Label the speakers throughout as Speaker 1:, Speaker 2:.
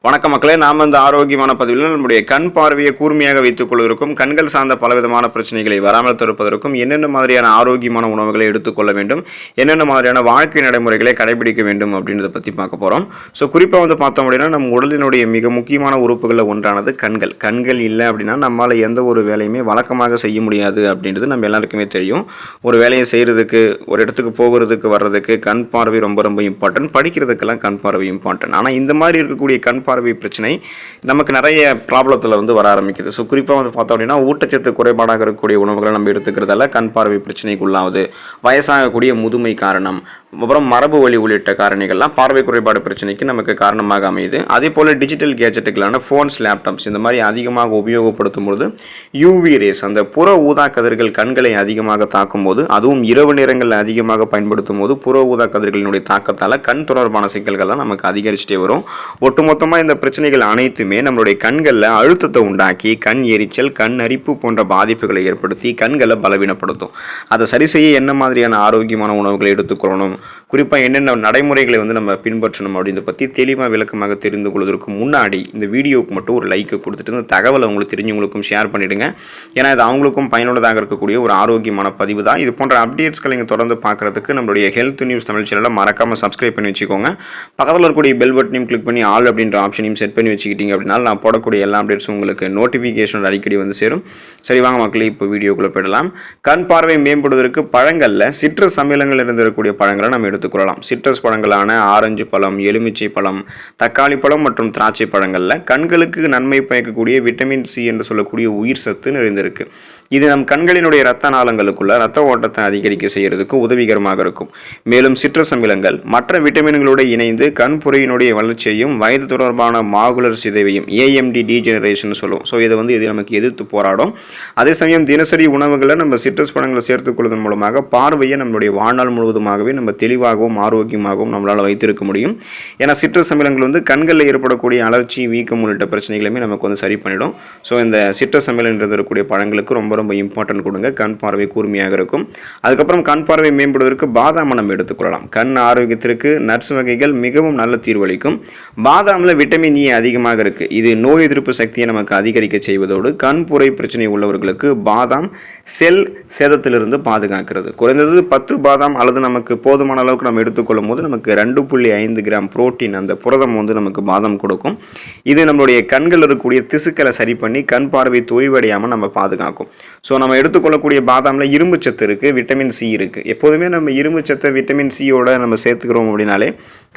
Speaker 1: வணக்க மக்களே, நாம் இந்த ஆரோக்கியமான பதிவில் நம்முடைய கண் பார்வையை கூர்மையாக வைத்துக் கொள்வதற்கும் கண்கள் சார்ந்த பலவிதமான பிரச்சனைகளை வராமல் தடுப்பதற்கும் என்னென்ன மாதிரியான ஆரோக்கியமான உணவுகளை எடுத்துக்கொள்ள வேண்டும், என்னென்ன மாதிரியான வாழ்க்கை நடைமுறைகளை கடைபிடிக்க வேண்டும் அப்படின்றத பற்றி பார்க்க போகிறோம். ஸோ குறிப்பாக பார்த்தோம் அப்படின்னா நம்ம உடலினுடைய மிக முக்கியமான உறுப்புகளில் ஒன்றானது கண்கள். கண்கள் இல்லை அப்படின்னா நம்மளால் எந்த ஒரு வேலையுமே வழக்கமாக செய்ய முடியாது அப்படின்றது நம்ம எல்லாருக்குமே தெரியும். ஒரு வேலையை செய்கிறதுக்கு, ஒரு இடத்துக்கு போகிறதுக்கு வர்றதுக்கு கண் பார்வை ரொம்ப ரொம்ப இம்பார்ட்டன்ட். படிக்கிறதுக்கெல்லாம் கண் பார்வை இம்பார்ட்டன்ட். ஆனால் இந்த மாதிரி இருக்கக்கூடிய கண் பார்வை பிரச்சனை நமக்கு நிறைய ப்ராப்ளத்தில் வர ஆரம்பிக்குது. ஸோ குறிப்பாக பார்த்தோம் அப்படின்னா ஊட்டச்சத்து குறைபாடாக இருக்கக்கூடிய உணவுகளை நம்ம எடுத்துக்கிறதால கண் பார்வை பிரச்சனைக்கு உள்ளாகுது. வயசாகக்கூடிய முதுமை காரணம், அப்புறம் மரபு வழி உள்ளிட்ட காரணிகள்லாம் பார்வை குறைபாடு பிரச்சனைக்கு நமக்கு காரணமாக அமையுது. அதே போல் டிஜிட்டல் கேஜெட்டுகளான ஃபோன்ஸ், லேப்டாப்ஸ் இந்த மாதிரி அதிகமாக உபயோகப்படுத்தும் பொழுது யூவி ரேஸ், அந்த புற ஊதா கதிர்கள் கண்களை அதிகமாக தாக்கும் போது, அதுவும் இரவு நேரங்களில் அதிகமாக பயன்படுத்தும் போது புற ஊதா கதிர்களினுடைய தாக்கத்தால் கண் தொடர்பான சிக்கல்கள்லாம் நமக்கு அதிகரிச்சுட்டே வரும். ஒட்டுமொத்தமாக இந்த பிரச்சனைகள் அனைத்துமே நம்மளுடைய கண்களில் அழுத்தத்தை உண்டாக்கி கண் எரிச்சல், கண் அரிப்பு போன்ற பாதிப்புகளை ஏற்படுத்தி கண்களை பலவீனப்படுத்தும். அதை சரி செய்ய என்ன மாதிரியான ஆரோக்கியமான உணவுகளை எடுத்துக்கொள்ளணும், குறிப்பாக என்னென்ன நடைமுறைகளை நம்ம பின்பற்றணும் அப்படின்றத பற்றி தெளிவாக விளக்கமாக தெரிந்து கொள்வதற்கு முன்னாடி இந்த வீடியோவுக்கு மட்டும் ஒரு லைக்கை கொடுத்துட்டு இந்த தகவலை உங்களுக்கு தெரிஞ்சவங்களுக்கும் ஷேர் பண்ணிவிடுங்க. ஏன்னா இது அவங்களுக்கும் பயனுள்ளதாக இருக்கக்கூடிய ஒரு ஆரோக்கியமான பதிவு தான். இது போன்ற அப்டேட்ஸ்களை நீங்கள் தொடர்ந்து பார்க்குறதுக்கு நம்மளுடைய ஹெல்த் நியூஸ் தமிழ் சேனலை மறக்காமல் சப்ஸ்கிரைப் பண்ணி வச்சுக்கோங்க. பக்கத்தில் இருக்கக்கூடிய பெல் பட்டனையும் கிளிக் பண்ணி ஆல் அப்படின்ற ஆப்ஷனையும் செட் பண்ணி வச்சுக்கிட்டீங்க அப்படின்னா நான் போடக்கூடிய எல்லா அப்டேட்ஸும் உங்களுக்கு நோட்டிஃபிகேஷன் அடிக்கடி சேரும். சரி வாங்க மக்களே, இப்போ வீடியோக்குள்ளே போயிடலாம். கண் பார்வை மேம்படுவதற்கு பழங்களில் சிட்ரஸ் அமிலங்கள் இருந்திருக்கக்கூடிய பழங்களை நம்ம எடுத்துக்கொள்ளலாம். சிட்ரஸ் பழங்களான ஆரஞ்சு பழம், எலுமிச்சை பழம், தக்காளி பழம் மற்றும் திராட்சை பழங்களில் கண்களுக்கு நன்மை பயக்கக்கூடிய விட்டமின் சி என்று சொல்லக்கூடிய உயிர் சத்து நிறைந்திருக்கு. இது நம் கண்களினுடைய இரத்த நாளங்களுக்குள்ள இரத்த ஓட்டத்தை அதிகரிக்க செய்யறதுக்கு உதவிகரமாக இருக்கும். மேலும் சிட்ரஸ் அமிலங்கள் மற்ற விட்டமின்களோடு இணைந்து கண் புரையினுடைய வளர்ச்சியையும் வயது தொடர்பான மாகுலர் சிதைவையும் AMD டீஜெனரேஷன் சொல்லுவோம். ஸோ இதை இது நமக்கு எதிர்த்து போராடும். அதே சமயம் தினசரி உணவுகளை நம்ம சிட்ரஸ் பழங்களை சேர்த்துக் கொள்வதன் மூலமாக பார்வையை நம்மளுடைய வாழ்நாள் முழுவதுமாகவே நம்ம தெளிவாகவும் ஆரோக்கியமாகவும் நம்மளால் வைத்திருக்க முடியும். ஏன்னா சிட்ரஸ் அமிலங்கள் கண்களில் ஏற்படக்கூடிய அலர்ச்சி, வீக்கம் உள்ளிட்ட பிரச்சனைகளுமே நமக்கு சரி பண்ணிடும். ஸோ இந்த சிட்ரஸ் அமிலம் இருக்கக்கூடிய பழங்களுக்கு ரொம்ப ரொம்ப இம்பார்ட்டன்ட் கொடுங்க. கண் பார்வை கூர்மையாக இருக்கும். அதுக்கப்புறம் கண் பார்வை மேம்படுவதற்கு பாதாம் நம்ம எடுத்துக்கொள்ளலாம். கண் ஆரோக்கியத்திற்கு நட்ஸ் வகைகள் மிகவும் நல்ல தீர்வளிக்கும். பாதாமில் விட்டமின் இ அதிகமாக இருக்குது. இது நோய் எதிர்ப்பு சக்தியை நமக்கு அதிகரிக்க செய்வதோடு கண் புரை பிரச்சனை உள்ளவர்களுக்கு பாதாம் செல் சேதத்திலிருந்து பாதுகாக்கிறது. குறைந்தது 10 பாதாம் அல்லது நமக்கு போதுமான அளவுக்கு நம்ம எடுத்துக்கொள்ளும் போது நமக்கு 2.5 கிராம் புரோட்டீன், அந்த புரதம் நமக்கு பாதாம் கொடுக்கும். இது நம்மளுடைய கண்கள் இருக்கக்கூடிய திசுக்களை சரி பண்ணி கண் பார்வை தொய்வடையாமல் நம்ம பாதுகாக்கும். ஸோ நம்ம எடுத்துக்கொள்ளக்கூடிய பாதாமில் இரும்பு சத்து இருக்குது, விட்டமின் சி இருக்குது. எப்போதுமே நம்ம இரும்பு சத்தை விட்டமின் சியோட நம்ம சேர்த்துக்கிறோம் அப்படின்னாலே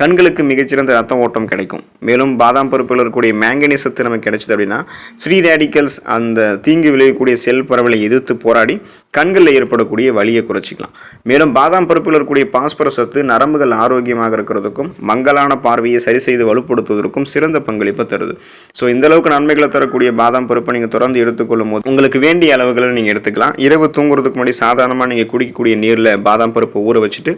Speaker 1: கண்களுக்கு மிகச்சிறந்த ரத்த ஓட்டம் கிடைக்கும். மேலும் பாதாம் பருப்பில் இருக்கக்கூடிய மேங்கனீஸ் சத்து நமக்கு கிடைச்சது அப்படின்னா ஃப்ரீ ரேடிக்கல்ஸ், அந்த தீங்கு விளையக்கூடிய செல் பரவலை எதிர்த்து போராடி கண்களில் ஏற்படக்கூடிய வலியை குறைச்சிக்கலாம். மேலும் பாதாம் பருப்பில் இருக்கக்கூடிய பாஸ்பரஸ் சத்து நரம்புகள் ஆரோக்கியமாக இருக்கிறதுக்கும் மங்கலான பார்வையை சரி செய்து வலுப்படுத்துவதற்கும் சிறந்த பங்களிப்பு தருது. ஸோ இந்த அளவுக்கு நன்மைகளை தரக்கூடிய பாதாம் பருப்பை நீங்கள் தொடர்ந்து எடுத்துக்கொள்ளும் போது உங்களுக்கு வேண்டிய அளவுகளை நீங்கள் எடுத்துக்கலாம். இரவு தூங்குறதுக்கு முன்னாடி சாதாரணமாக நீங்கள் குடிக்கக்கூடிய நீரில் பாதாம் பருப்பை ஊற வச்சுட்டு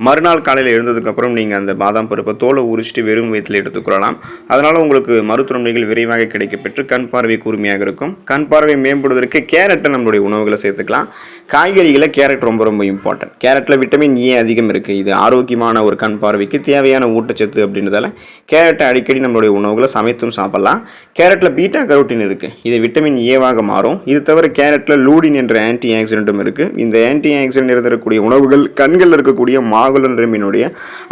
Speaker 1: மறுநாள் காலையில் எழுந்ததுக்கப்புறம் நீங்கள் அந்த பாதாம் பருப்பை தோலை உரிச்சிட்டு வெறும் வயிற்றில் எடுத்துக்கொள்ளலாம். அதனால் உங்களுக்கு மருத்துவ நன்மைகள் விரைவாக கிடைக்கப்பெற்று கண் பார்வை கூர்மையாக இருக்கும். கண் பார்வை மேம்படுவதற்கு கேரட்டை நம்மளுடைய உணவுகளை சேர்த்துக்கலாம். காய்கறிகளில் கேரட் ரொம்ப ரொம்ப இம்பார்ட்டன்ட். கேரட்டில் விட்டமின் ஏ அதிகம் இருக்குது. இது ஆரோக்கியமான ஒரு கண் பார்வைக்கு தேவையான ஊட்டச்சத்து அப்படின்றதால கேரட்டை அடிக்கடி நம்மளுடைய உணவுகளை சமைத்தும் சாப்பிடலாம். கேரட்டில் பீட்டா கரோட்டின் இருக்குது. இது விட்டமின் ஏவாக மாறும். இது தவிர கேரட்டில் லூடின் என்ற ஆன்டி ஆக்சிடென்ட்டும் இருக்குது. இந்த ஆன்டி ஆக்சிடென்ட் இருக்கக்கூடிய உணவுகள் கண்களில் இருக்கக்கூடிய மாகுலர் நரம்பினுடைய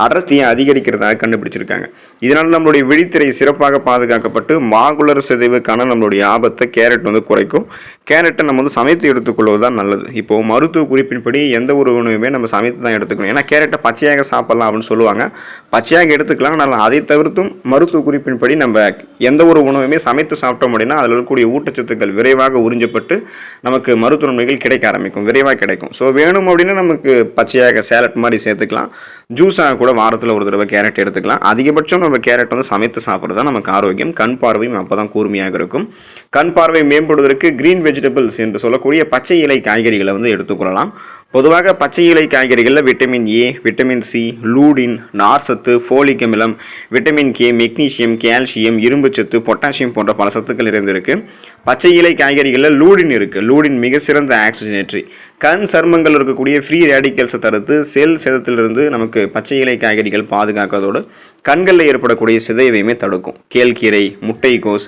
Speaker 1: அடர்த்தியை அதிகரிக்கிறதாக கண்டுபிடிச்சிருக்காங்க. இதனால் நம்மளுடைய விழித்திரை சிறப்பாக பாதுகாக்கப்பட்டு மாகுலர் சிதைவுக்கான நம்மளுடைய ஆபத்தை கேரட் குறைக்கும். கேரட்டை நம்ம சமைத்து எடுத்துக்கொள்வது தான் நல்லது. இப்போது மருத்துவ குறிப்பின்படி எந்த ஒரு உணவுமே நம்ம சமைத்து தான் எடுத்துக்கணும். ஏன்னா கேரட்டை பச்சையாக சாப்பிடலாம் அப்படின்னு சொல்லுவாங்க. பச்சையாக எடுத்துக்கலாம். ஆனால் அதை தவிர்த்தும் மருத்துவ குறிப்பின்படி நம்ம எந்த ஒரு உணவுமே சமைத்து சாப்பிட்டோம் அப்படின்னா அதில் இருக்கக்கூடிய ஊட்டச்சத்துக்கள் விரைவாக உறிஞ்சப்பட்டு நமக்கு மருத்துவ நன்மைகள் கிடைக்க ஆரம்பிக்கும், விரைவாக கிடைக்கும். ஸோ வேணும் அப்படின்னா நமக்கு பச்சையாக சேலட் மாதிரி சேர்த்துக்கலாம். ஜூஸாக கூட வாரத்தில் ஒரு தடவை கேரட் எடுத்துக்கலாம். அதிகபட்சம் நம்ம கேரட் சமைத்து சாப்பிட்றது தான் நமக்கு ஆரோக்கியம். கண் பார்வையும் அப்போ தான் கூர்மையாக இருக்கும். கண் பார்வை மேம்படுவதற்கு கிரீன் வெஜிடபிள்ஸ் என்று சொல்லக்கூடிய பச்சை இலை காய்கறிகளை எடுத்துக்கொள்ளலாம். பொதுவாக பச்சை இலை காய்கறிகளில் vitamin A, vitamin C, lutein, நார்சத்து, ஃபோலிக் அமிலம், விட்டமின் கே, மெக்னீசியம், கால்சியம், இரும்புச்சத்து, பொட்டாசியம் போன்ற பல சத்துக்கள் நிறைந்திருக்கு. பச்சை இலை காய்கறிகளில் லூடின் இருக்குது. லூடின் மிக சிறந்த ஆக்சிஜனேற்றி. கண் சருமங்கள் இருக்கக்கூடிய ஃப்ரீ ரேடிக்கல்ஸை தடுத்து செல் சேதத்திலிருந்து நமக்கு பச்சை இலை காய்கறிகள் பாதுகாக்கிறதோடு கண்களில் ஏற்படக்கூடிய சிதைவையுமே தடுக்கும். கேழ்கீரை, முட்டைக்கோஸ்,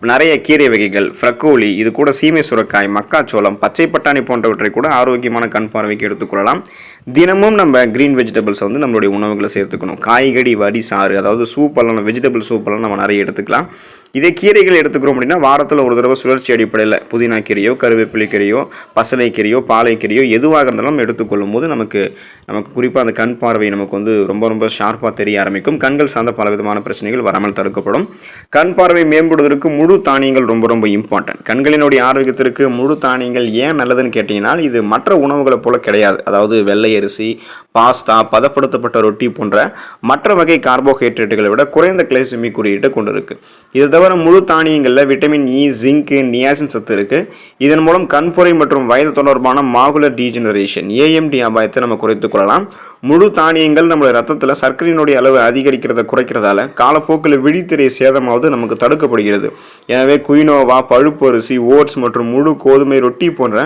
Speaker 1: நிறைய கீரை வகைகள், ஃப்ரக்கோலி, இது கூட சீமை சுரக்காய், மக்காச்சோளம், பச்சை பட்டாணி போன்றவற்றை கூட ஆரோக்கியமான கண் பார்வைக்கு எடுத்துக்கொள்ளலாம். தினமும் நம்ம க்ரீன் வெஜிடபிள்ஸை வந்து நம்மளுடைய உணவுகளை சேர்த்துக்கணும். காய்கறி வரி சாறு, அதாவது சூப்பெல்லாம், வெஜிடபிள் சூப்பெல்லாம் நம்ம நிறைய எடுத்துக்கலாம். இதே கீரைகள் எடுத்துக்கிறோம் அப்படின்னா வாரத்தில் ஒரு தடவை சுழற்சி அடிப்படையில் புதினா கீரையோ, கருவேப்பிலை கீரையோ, பசலைக்கீரையோ, பாலைக்கீரையோ எதுவாக இருந்தாலும் நம்ம எடுத்துக்கொள்ளும் போது நமக்கு குறிப்பாக அந்த கண் பார்வை நமக்கு வந்து ரொம்ப ஷார்ப்பாக தெரிய ஆரம்பிக்கும். கண்கள் சார்ந்த பல விதமான பிரச்சனைகள் வராமல் தடுக்கப்படும். கண் பார்வை மேம்படுவதற்கு முழு தானியங்கள் ரொம்ப இம்பார்ட்டன்ட். கண்களினுடைய ஆரோக்கியத்திற்கு முழு தானியங்கள் ஏன் நல்லதுன்னு கேட்டிங்கன்னா, இது மற்ற உணவுகளை போல கிடையாது. அதாவது வெள்ளை அரிசி, பாஸ்தா, பதப்படுத்தப்பட்ட ரொட்டி போன்ற மற்ற வகை கார்போஹைட்ரேட்டுகளை விட குறைந்த கிளைசெமிக் குறியீட்டை கொண்டு இருக்கு. இது தவிர முழு தானியங்களில் விட்டமின் இ, ஜிங்க், நியாசின் சத்து இருக்கு. இதன் மூலம் கண்புரை மற்றும் வயது தொடர்பான மாகுலர் டீஜெனரேஷன் ஏஎம்டி அபாயத்தை நம்ம குறைத்துக் கொள்ளலாம். முழு தானியங்கள் நம்மளுடைய ரத்தத்தில் சர்க்கரையினுடைய அளவு அதிகரிக்கிறத குறைக்கிறதால காலப்போக்கில் விழித்திரை சேதமாவது நமக்கு தடுக்கப்படுகிறது. எனவே குயினோவா, பழுப்பு அரிசி, ஓட்ஸ் மற்றும் முழு கோதுமை ரொட்டி போன்ற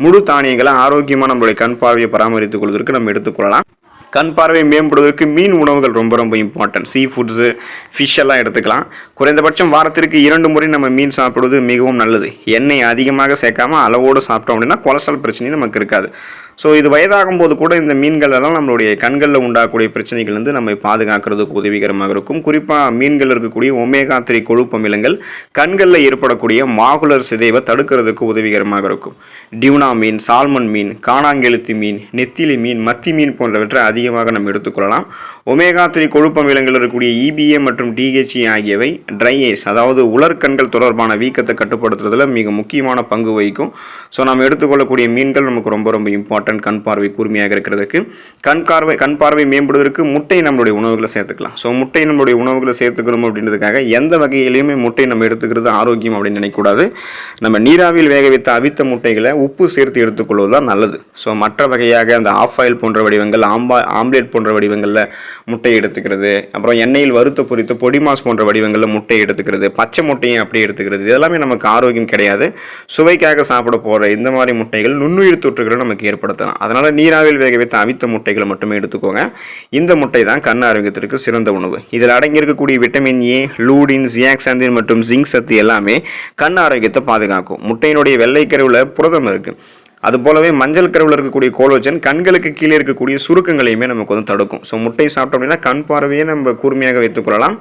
Speaker 1: முழு தானியங்களை ஆரோக்கியமாக நம்மளுடைய கண் பார்வையை பராமரித்துக் கொள்வதற்கு நம்ம எடுத்துக்கொள்ளலாம். கண் பார்வை மேம்படுவதற்கு மீன் உணவுகள் ரொம்ப இம்பார்ட்டன்ட். சீ ஃபுட்ஸு, ஃபிஷ் எல்லாம் எடுத்துக்கலாம். குறைந்தபட்சம் வாரத்திற்கு 2 முறை நம்ம மீன் சாப்பிடுவது மிகவும் நல்லது. எண்ணெய் அதிகமாக சேர்க்காமல் அளவோடு சாப்பிட்டோம் அப்படின்னா கொலஸ்ட்ரால் பிரச்சனையும் நமக்கு இருக்காது. ஸோ இது வயதாகும் போது கூட இந்த மீன்கள் எல்லாம் நம்மளுடைய கண்களில் உண்டாகக்கூடிய பிரச்சனைகள் வந்து நம்ம பாதுகாக்கிறதுக்கு உதவிகரமாக இருக்கும். குறிப்பாக மீன்கள் இருக்கக்கூடிய ஒமேகா 3 கொழுப்பு அமிலங்கள் கண்களில் ஏற்படக்கூடிய மாகுலர் சிதைவை தடுக்கிறதுக்கு உதவிகரமாக இருக்கும். டியூனா மீன், சால்மன் மீன், காணாங்கெழுத்தி மீன், நெத்திலி மீன், மத்தி மீன் போன்றவற்றை அதிகமாக நம்ம எடுத்துக்கொள்ளலாம். ஒமேகா 3 கொழுப்பு அமிலங்கள் இருக்கக்கூடிய EPA மற்றும் DHA ஆகியவை ட்ரை ஐஸ், அதாவது உலர்கண்கள் தொடர்பான வீக்கத்தை கட்டுப்படுத்துறதுல மிக முக்கியமான பங்கு வகிக்கும். ஸோ நம்ம எடுத்துக்கொள்ளக்கூடிய மீன்கள் நமக்கு ரொம்ப இம்பார்ட்டன்ட். கண் பார்வை கூர்மையாக இருக்கிறதுக்கு. கண் பார்வை மேம்படுவதற்கு முட்டை நம்மளுடைய உணவுகளை சேர்த்துக்கலாம். ஸோ முட்டை நம்மளுடைய உணவுகளை சேர்த்துக்கணும் அப்படின்றதுக்காக எந்த வகையிலையுமே முட்டை நம்ம எடுத்துக்கிறது ஆரோக்கியம் அப்படின்னு நினைக்கக்கூடாது. நம்ம நீராவியில் வேக வைத்த அவித்த முட்டைகளை உப்பு சேர்த்து எடுத்துக்கொள்வது தான் நல்லது. ஸோ மற்ற வகையாக அந்த ஆஃப் ஆயில் போன்ற வடிவங்கள், ஆம்லேட் போன்ற வடிவங்களில் முட்டை எடுத்துக்கிறது, அப்புறம் எண்ணெயில் வறுத்த பொரித்த பொடிமாஸ் போன்ற வடிவங்களில் முட்டை எடுத்துக்கிறது, பச்சை முட்டையை அப்படியே எடுத்துக்கிறது, இதெல்லாமே நமக்கு ஆரோக்கியம் கிடையாது. சுவைக்காக சாப்பிட போகிற இந்த மாதிரி முட்டைகள் நுண்ணுயிர் தொற்றுகளை நமக்கு ஏற்படுத்தலாம். அதனால நீராவில் வேக வைத்த அவித்த முட்டைகளை மட்டுமே எடுத்துக்கோங்க. இந்த முட்டை தான் கண் ஆரோக்கியத்திற்கு சிறந்த உணவு. இதில் அடங்கியிருக்கக்கூடிய விட்டமின் ஏ, லூடின், ஜியாக்சாந்தின் மற்றும் ஜிங்க் சத்து எல்லாமே கண் ஆரோக்கியத்தை பாதுகாக்கும். முட்டையினுடைய வெள்ளை கருவில் புரதம் இருக்கு. அதுபோலவே மஞ்சள் கருவில் இருக்கக்கூடிய கோலோஜன் கண்களுக்கு கீழே இருக்கக்கூடிய சுருக்கங்களையுமே நமக்கு வந்து தடுக்கும். ஸோ முட்டை சாப்பிட்டோம் அப்படின்னா கண் பார்வையை நம்ம கூர்மையாக வைத்துக்கொள்ளலாம்.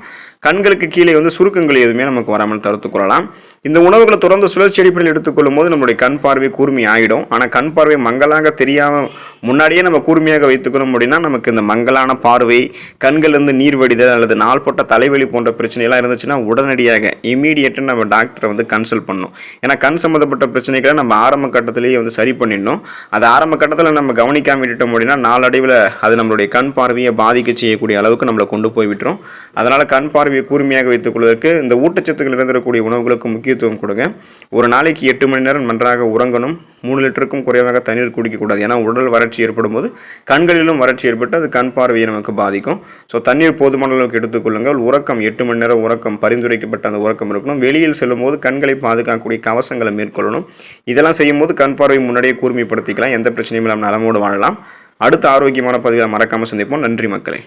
Speaker 1: கண்களுக்கு கீழே வந்து சுருக்கங்கள் எதுவுமே நமக்கு வராமல் தடுத்துக்கொள்ளலாம். இந்த உணவுகளை தொடர்ந்து சுழற்சி அடிப்படையில் எடுத்துக்கொள்ளும் போது நம்மளுடைய கண் பார்வை கூர்மை ஆகிடும். ஆனால் கண் பார்வை மங்கலாக தெரியாமல் முன்னாடியே நம்ம கூர்மையாக வைத்துக்கணும் அப்படின்னா நமக்கு இந்த மங்கலான பார்வை, கண்கள்லேருந்து நீர் வடிதல் அல்லது நாள்பட்ட தலைவலி போன்ற பிரச்சனைலாம் இருந்துச்சுன்னா உடனடியாக இமீடியட்டாக நம்ம டாக்டரை வந்து கன்சல்ட் பண்ணணும். ஏன்னா கண் சம்மந்தப்பட்ட பிரச்சனைகளை நம்ம ஆரம்ப கட்டத்திலேயே வந்து சரி பண்ணிடணும். அது ஆரம்ப கட்டத்தில் நம்ம கவனிக்காம விட்டுட்டோம் அப்படின்னா நாளடைவில் அது நம்மளுடைய கண் பார்வையை பாதிக்க செய்யக்கூடிய அளவுக்கு நம்மளை கொண்டு போய் விட்டுரும். அதனால் கண் பார்வையை கூர்மையாக வைத்துக் கொள்வதற்கு இந்த ஊட்டச்சத்துக்கள் இருந்திருக்கக்கூடிய உணவுகளுக்கு முக்கியத்துவம் கொடுங்க. ஒரு நாளைக்கு 8 மணி நேரம் நன்றாக உறங்கணும். 3 லிட்டருக்கும் குறைவாக தண்ணீர் குடிக்கக்கூடாது. ஏன்னா உடல் வறட்சி ஏற்படும் போது கண்களிலும் வறட்சி ஏற்பட்டு அது கண் பார்வையை நமக்கு பாதிக்கும். ஸோ தண்ணீர் போதுமான அளவுக்கு எடுத்துக்கொள்ளுங்கள். உறக்கம் 8 மணி நேரம் உறக்கம், பரிந்துரைக்கப்பட்ட அந்த உறக்கம் இருக்கணும். வெளியில் செல்லும் போது கண்களை பாதுகாக்கக்கூடிய கவசங்களை மேற்கொள்ளணும். இதெல்லாம் செய்யும் போது கண் பார்வை முன்னாடியே கூர்மைப்படுத்திக்கலாம். எந்த பிரச்சனையும் நம்ம நலமோடு வாழலாம். அடுத்த ஆரோக்கியமான பதிவில் மறக்காமல் சந்திப்போம். நன்றி மக்களே.